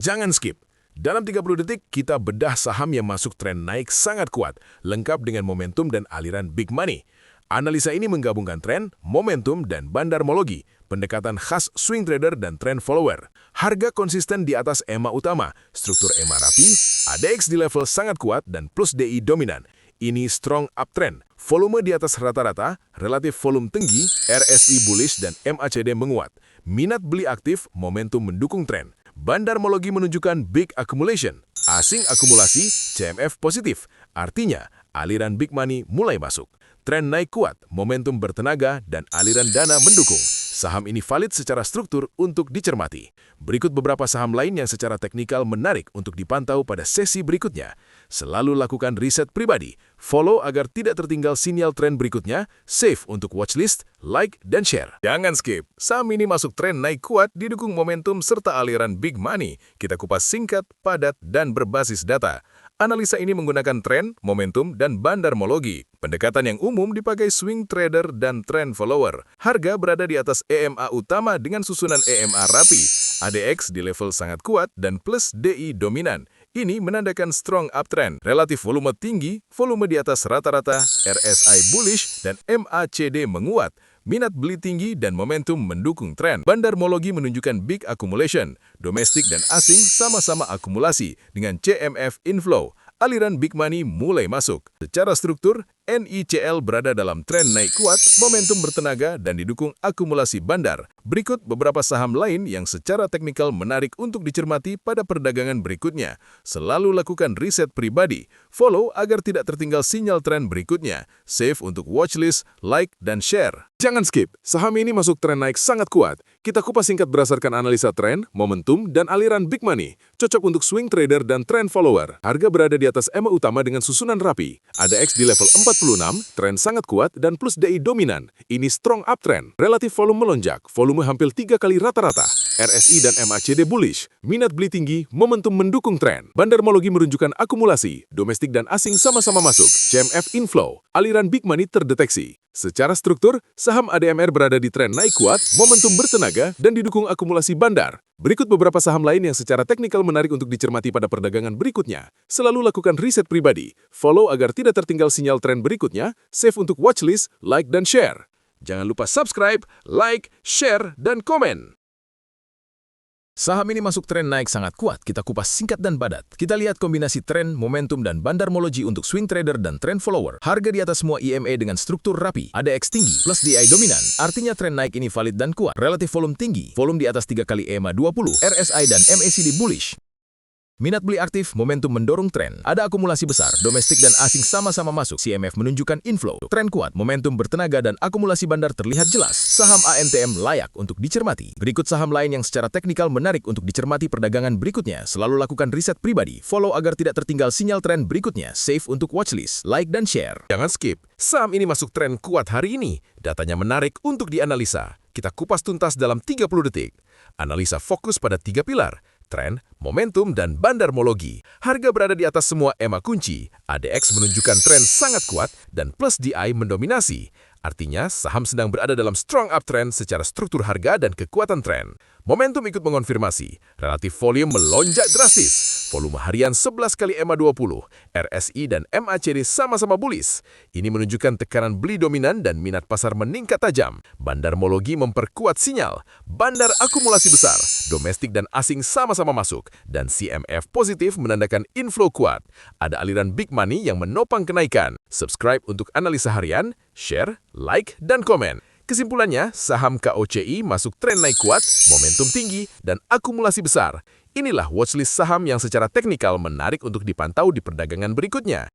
Jangan skip. Dalam 30 detik, kita bedah saham yang masuk tren naik sangat kuat, lengkap dengan momentum dan aliran big money. Analisa ini menggabungkan tren, momentum, dan bandarmologi, pendekatan khas swing trader dan trend follower. Harga konsisten di atas EMA utama, struktur EMA rapi, ADX di level sangat kuat, dan plus DI dominan. Ini strong uptrend, volume di atas rata-rata, relatif volume tinggi, RSI bullish, dan MACD menguat. Minat beli aktif, momentum mendukung tren. Bandarmologi menunjukkan big accumulation, asing akumulasi, CMF positif. Artinya, aliran big money mulai masuk. Tren naik kuat, momentum bertenaga, dan aliran dana mendukung. Saham ini valid secara struktur untuk dicermati. Berikut beberapa saham lain yang secara teknikal menarik untuk dipantau pada sesi berikutnya. Selalu lakukan riset pribadi. Follow agar tidak tertinggal sinyal tren berikutnya. Save untuk watchlist, like, dan share. Jangan skip. Saham ini masuk tren naik kuat didukung momentum serta aliran big money. Kita kupas singkat, padat, dan berbasis data. Analisa ini menggunakan tren, momentum, dan bandarmologi. Pendekatan yang umum dipakai swing trader dan trend follower. Harga berada di atas EMA utama dengan susunan EMA rapi. ADX di level sangat kuat dan plus DI dominan. Ini menandakan strong uptrend. Relatif volume tinggi, volume di atas rata-rata, RSI bullish, dan MACD menguat. Minat beli tinggi dan momentum mendukung tren. Bandarmologi menunjukkan big accumulation. Domestik dan asing sama-sama akumulasi dengan CMF inflow. Aliran big money mulai masuk. Secara struktur, NICL berada dalam tren naik kuat, momentum bertenaga, dan didukung akumulasi bandar. Berikut beberapa saham lain yang secara teknikal menarik untuk dicermati pada perdagangan berikutnya. Selalu lakukan riset pribadi. Follow agar tidak tertinggal sinyal tren berikutnya. Save untuk watchlist, like, dan share. Jangan skip, saham ini masuk tren naik sangat kuat. Kita kupas singkat berdasarkan analisa tren, momentum, dan aliran big money. Cocok untuk swing trader dan trend follower. Harga berada di atas EMA utama dengan susunan rapi. ADX di level 46, tren sangat kuat, dan plus DI dominan. Ini strong uptrend. Relatif volume melonjak, volume hampir 3 kali rata-rata. RSI dan MACD bullish. Minat beli tinggi, momentum mendukung tren. Bandarmologi menunjukkan akumulasi. Domestik dan asing sama-sama masuk. CMF inflow. Aliran big money terdeteksi. Secara struktur, saham ADMR berada di tren naik kuat, momentum bertenaga, dan didukung akumulasi bandar. Berikut beberapa saham lain yang secara teknikal menarik untuk dicermati pada perdagangan berikutnya. Selalu lakukan riset pribadi. Follow agar tidak tertinggal sinyal tren berikutnya. Save untuk watchlist, like, dan share. Jangan lupa subscribe, like, share, dan komen. Saham ini masuk tren naik sangat kuat, kita kupas singkat dan padat. Kita lihat kombinasi tren, momentum, dan bandarmologi untuk swing trader dan trend follower. Harga di atas semua IMA dengan struktur rapi, ADX tinggi, plus DI dominan. Artinya tren naik ini valid dan kuat. Relatif volume tinggi, volume di atas 3 kali EMA 20, RSI dan MACD bullish. Minat beli aktif, momentum mendorong tren. Ada akumulasi besar, domestik dan asing sama-sama masuk. CMF menunjukkan inflow. Tren kuat, momentum bertenaga, dan akumulasi bandar terlihat jelas. Saham ANTM layak untuk dicermati. Berikut saham lain yang secara teknikal menarik untuk dicermati perdagangan berikutnya. Selalu lakukan riset pribadi. Follow agar tidak tertinggal sinyal tren berikutnya. Save untuk watchlist, like, dan share. Jangan skip. Saham ini masuk tren kuat hari ini. Datanya menarik untuk dianalisa. Kita kupas tuntas dalam 30 detik. Analisa fokus pada 3 pilar. Tren, momentum, dan bandarmologi. Harga berada di atas semua EMA kunci. ADX menunjukkan tren sangat kuat dan plus DI mendominasi. Artinya, saham sedang berada dalam strong uptrend secara struktur harga dan kekuatan tren. Momentum ikut mengonfirmasi. Relatif volume melonjak drastis. Volume harian 11 kali EMA 20. RSI dan MACD sama-sama bullish. Ini menunjukkan tekanan beli dominan dan minat pasar meningkat tajam. Bandarmologi memperkuat sinyal. Bandar akumulasi besar. Domestik dan asing sama-sama masuk. Dan CMF positif menandakan inflow kuat. Ada aliran big money yang menopang kenaikan. Subscribe untuk analisa harian, share, like, dan komen. Kesimpulannya, saham KOCI masuk tren naik kuat, momentum tinggi, dan akumulasi besar. Inilah watchlist saham yang secara teknikal menarik untuk dipantau di perdagangan berikutnya.